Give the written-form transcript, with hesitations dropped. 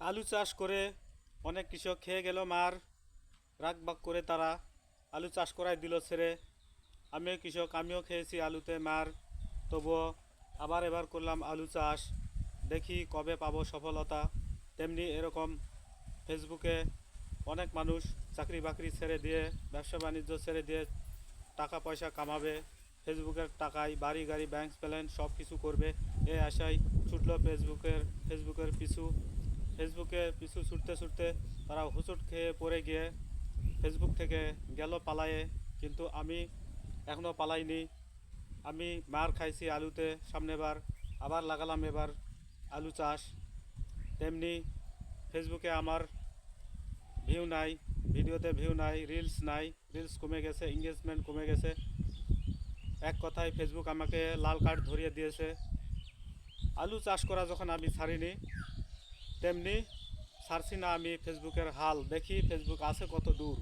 আলু চাষ করে অনেক কৃষক খেয়ে গেল মার রাগবাগ করে তারা আলু চাষ করাই দিল ছেড়ে। আমিও কৃষক, আমিও খেয়েছি আলুতে মার, তবুও আবার এবার করলাম আলু চাষ। দেখি কবে পাবো সফলতা। তেমনি এরকম ফেসবুকে অনেক মানুষ চাকরি বাকরি ছেড়ে দিয়ে, ব্যবসা বাণিজ্য ছেড়ে দিয়ে টাকা পয়সা কামাবে, ফেসবুকের টাকায় বাড়ি গাড়ি ব্যাংক ব্যালেন্স সব কিছু করবে, এই আশায় ছুটলো ফেসবুকের পিছু। ফেসবুকে পিছু ছুটতে ছুটতে তারা হুঁচট খেয়ে পড়ে গিয়ে ফেসবুক থেকে গেল পালায়ে। কিন্তু আমি এখনও পালাইনি। আমি মার খাইছি আলুতে। সামনেবার আবার লাগালাম এবার আলু চাষ। তেমনি ফেসবুকে আমার ভিউ নাই, ভিডিওতে ভিউ নাই, রিলস নাই, রিলস কমে গেছে, এঙ্গেজমেন্ট কমে গেছে। এক কথায় ফেসবুক আমাকে লাল কার্ড ধরিয়ে দিয়েছে। আলু চাষ করা যখন আমি ছাড়িনি, তেমনি ছাড়ছি না আমি ফেসবুকের হাল। দেখি ফেসবুক আছে কত দূর।